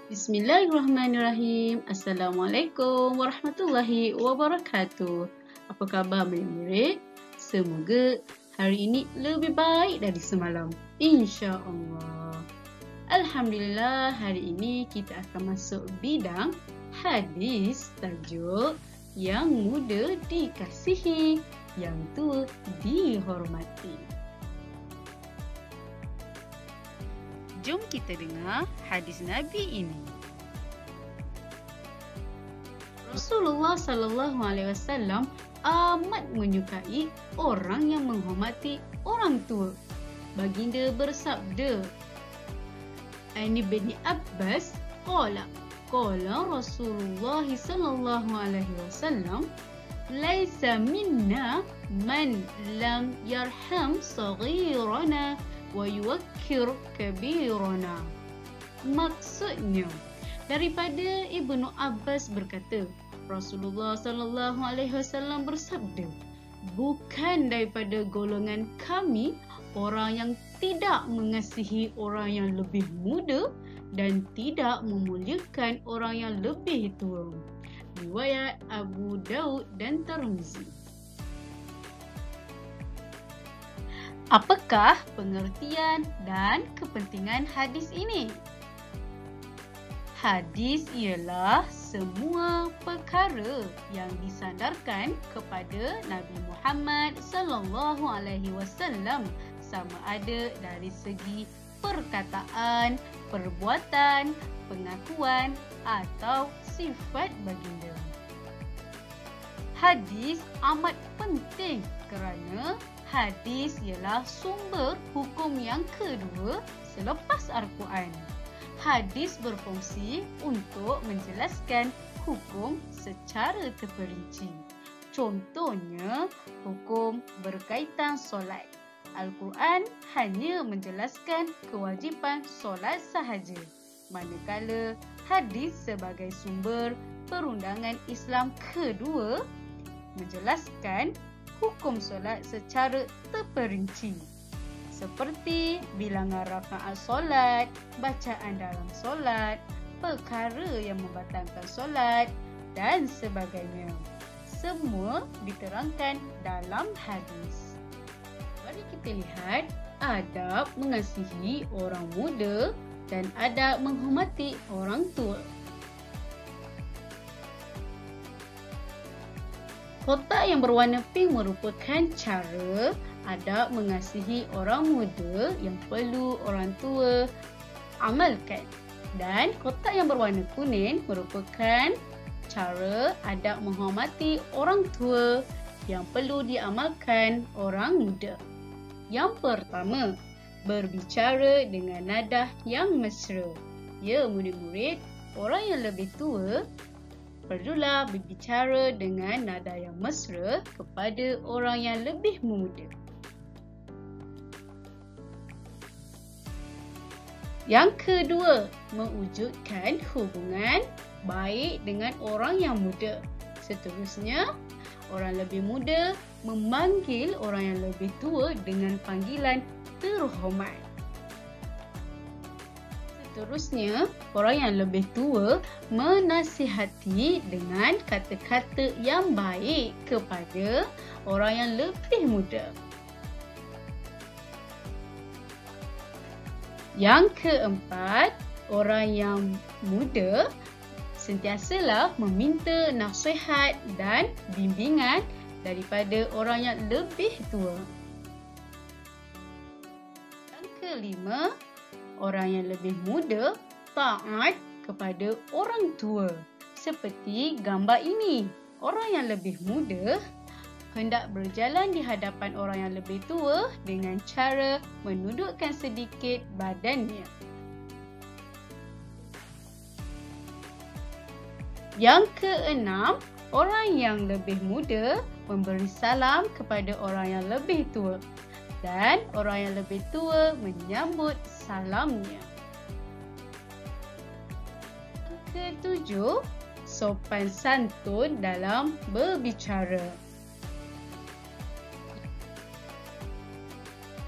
Bismillahirrahmanirrahim. Assalamualaikum warahmatullahi wabarakatuh. Apa khabar murid-murid? Semoga hari ini lebih baik dari semalam, insya-Allah. Alhamdulillah, hari ini kita akan masuk bidang hadis tajuk yang muda dikasihi, yang tua dihormati. Jom kita dengar hadis Nabi ini. Rasulullah sallallahu alaihi wasallam amat menyukai orang yang menghormati orang tua. Baginda bersabda, An bin Abbas qala Rasulullah sallallahu alaihi wasallam, laisa minna man lam yarham saghirana wa yuwakkir kabirana. Maksudnya, daripada Ibnu Abbas berkata, Rasulullah sallallahu alaihi wasallam bersabda, bukan daripada golongan kami orang yang tidak mengasihi orang yang lebih muda dan tidak memuliakan orang yang lebih tua. Riwayat Abu Daud dan Tirmizi. Apakah pengertian dan kepentingan hadis ini? Hadis ialah semua perkara yang disandarkan kepada Nabi Muhammad sallallahu alaihi wasallam, sama ada dari segi perkataan, perbuatan, pengakuan atau sifat baginda. Hadis amat penting kerana hadis ialah sumber hukum yang kedua selepas Al-Quran. Hadis berfungsi untuk menjelaskan hukum secara terperinci. Contohnya, hukum berkaitan solat. Al-Quran hanya menjelaskan kewajipan solat sahaja, manakala hadis sebagai sumber perundangan Islam kedua menjelaskan hukum solat secara terperinci, seperti bilangan rakaat solat, bacaan dalam solat, perkara yang membatalkan solat dan sebagainya. Semua diterangkan dalam hadis. Mari kita lihat adab mengasihi orang muda dan adab menghormati orang tua. Kotak yang berwarna pink merupakan cara adab mengasihi orang muda yang perlu orang tua amalkan. Dan kotak yang berwarna kuning merupakan cara adab menghormati orang tua yang perlu diamalkan orang muda. Yang pertama, berbicara dengan nada yang mesra. Ya, murid-murid, orang yang lebih tua perlulah berbicara dengan nada yang mesra kepada orang yang lebih muda. Yang kedua, mewujudkan hubungan baik dengan orang yang muda. Seterusnya, orang lebih muda memanggil orang yang lebih tua dengan panggilan terhormat. Seterusnya, orang yang lebih tua menasihati dengan kata-kata yang baik kepada orang yang lebih muda. Yang keempat, orang yang muda sentiasalah meminta nasihat dan bimbingan daripada orang yang lebih tua. Yang kelima, orang yang lebih muda taat kepada orang tua. Seperti gambar ini, orang yang lebih muda hendak berjalan di hadapan orang yang lebih tua dengan cara menundukkan sedikit badannya. Yang keenam, orang yang lebih muda memberi salam kepada orang yang lebih tua dan orang yang lebih tua menyambut salamnya. Yang ketujuh, sopan santun dalam berbicara.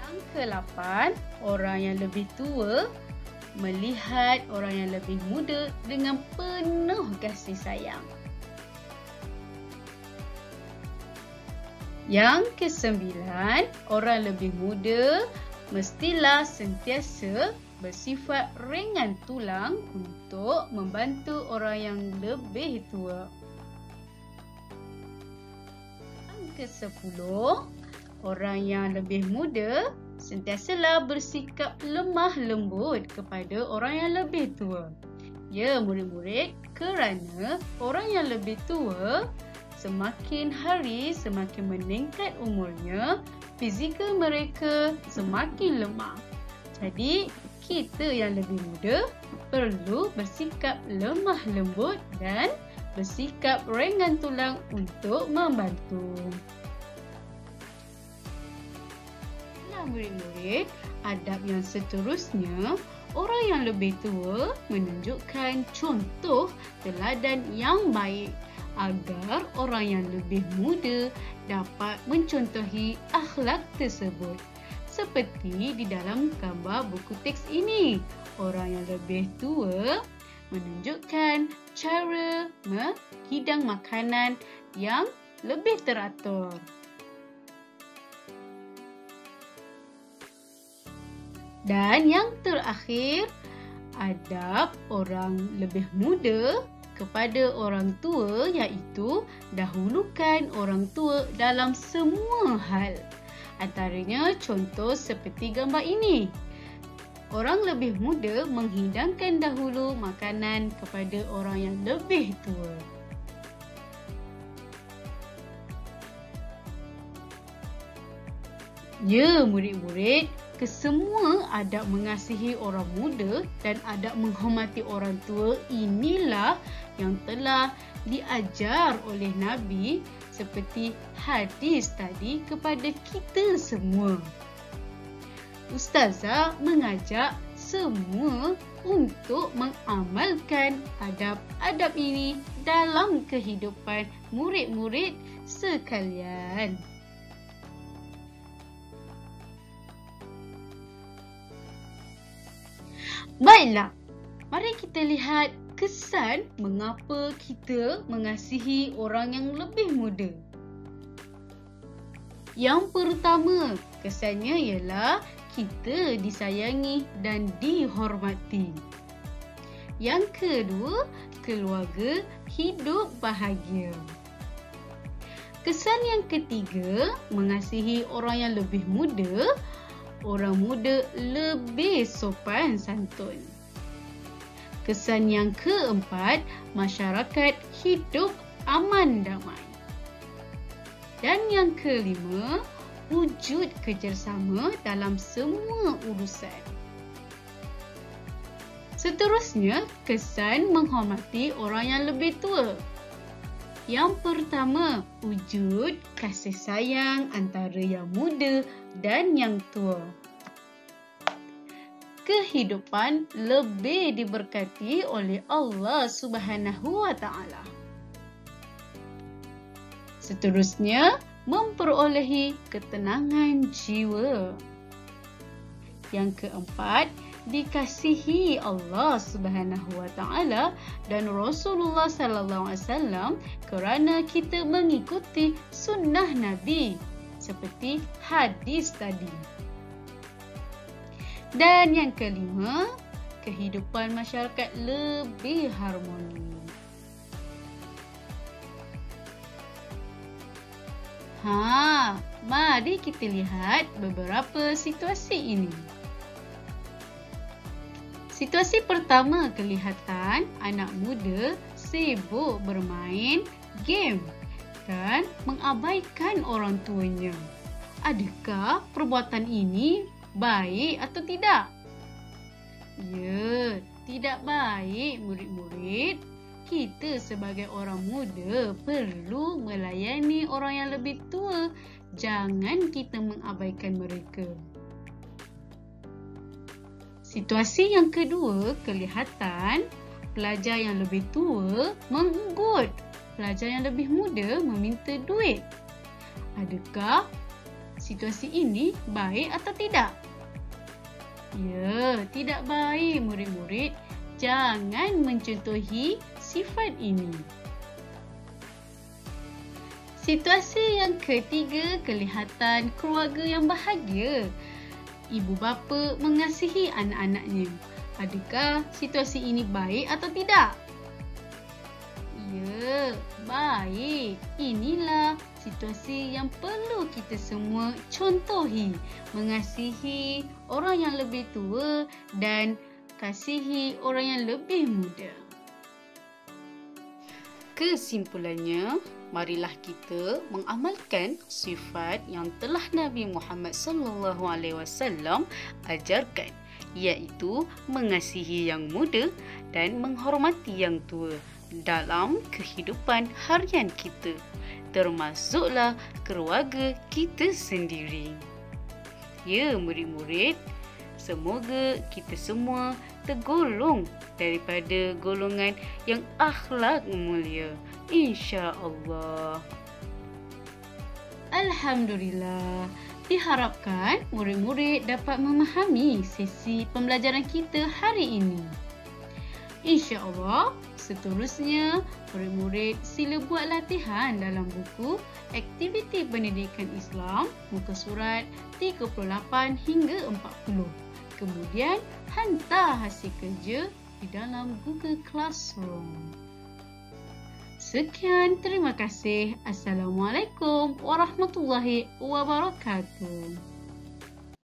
Yang ke-8, orang yang lebih tua melihat orang yang lebih muda dengan penuh kasih sayang. Yang kesembilan, orang lebih muda mestilah sentiasa bersifat ringan tulang untuk membantu orang yang lebih tua. Yang ke-10, orang yang lebih muda sentiasalah bersikap lemah lembut kepada orang yang lebih tua. Ya, murid-murid, kerana orang yang lebih tua semakin hari semakin meningkat umurnya, fizikal mereka semakin lemah. Jadi, kita yang lebih muda perlu bersikap lemah lembut dan bersikap ringan tulang untuk membantu. Murid-murid, adab yang seterusnya, orang yang lebih tua menunjukkan contoh teladan yang baik agar orang yang lebih muda dapat mencontohi akhlak tersebut. Seperti di dalam gambar buku teks ini, orang yang lebih tua menunjukkan cara menghidang makanan yang lebih teratur. Dan yang terakhir, adab orang lebih muda kepada orang tua iaitu dahulukan orang tua dalam semua hal. Antaranya contoh seperti gambar ini. Orang lebih muda menghidangkan dahulu makanan kepada orang yang lebih tua. Ya, murid-murid, kesemua adab mengasihi orang muda dan adab menghormati orang tua inilah yang telah diajar oleh Nabi seperti hadis tadi kepada kita semua. Ustazah mengajak semua untuk mengamalkan adab-adab ini dalam kehidupan murid-murid sekalian. Baiklah, mari kita lihat kesan mengapa kita mengasihi orang yang lebih muda. Yang pertama, kesannya ialah kita disayangi dan dihormati. Yang kedua, keluarga hidup bahagia. Kesan yang ketiga, mengasihi orang yang lebih muda, orang muda lebih sopan santun. Kesan yang keempat, masyarakat hidup aman damai. Dan yang kelima, wujud kerjasama dalam semua urusan. Seterusnya, kesan menghormati orang yang lebih tua. Yang pertama, wujud kasih sayang antara yang muda dan yang tua. Kehidupan lebih diberkati oleh Allah Subhanahu wa Ta'ala. Seterusnya, memperolehi ketenangan jiwa. Yang keempat, dikasihi Allah Subhanahu wa Ta'ala dan Rasulullah sallallahu alaihi wasallam kerana kita mengikuti sunnah Nabi seperti hadis tadi. Dan yang kelima, kehidupan masyarakat lebih harmoni. Mari kita lihat beberapa situasi ini. Situasi pertama, kelihatan anak muda sibuk bermain game dan mengabaikan orang tuanya. Adakah perbuatan ini baik atau tidak? Ya, tidak baik, murid-murid. Kita sebagai orang muda perlu melayani orang yang lebih tua. Jangan kita mengabaikan mereka. Situasi yang kedua, kelihatan pelajar yang lebih tua menggut pelajar yang lebih muda meminta duit. Adakah situasi ini baik atau tidak? Ya, tidak baik murid-murid. Jangan mencontohi sifat ini. Situasi yang ketiga, kelihatan keluarga yang bahagia. Ibu bapa mengasihi anak-anaknya. Adakah situasi ini baik atau tidak? Ya, baik. Inilah situasi yang perlu kita semua contohi. Mengasihi orang yang lebih tua dan kasihi orang yang lebih muda. Kesimpulannya, marilah kita mengamalkan sifat yang telah Nabi Muhammad SAW ajarkan, iaitu mengasihi yang muda dan menghormati yang tua dalam kehidupan harian kita, termasuklah keluarga kita sendiri. Ya, murid-murid, semoga kita semua tergolong daripada golongan yang akhlak mulia, insya-Allah. Alhamdulillah. Diharapkan murid-murid dapat memahami sesi pembelajaran kita hari ini. InsyaAllah, seterusnya murid-murid sila buat latihan dalam buku Aktiviti Pendidikan Islam muka surat 38 hingga 40. Kemudian hantar hasil kerja di dalam Google Classroom. Sekian, terima kasih. Assalamualaikum warahmatullahi wabarakatuh.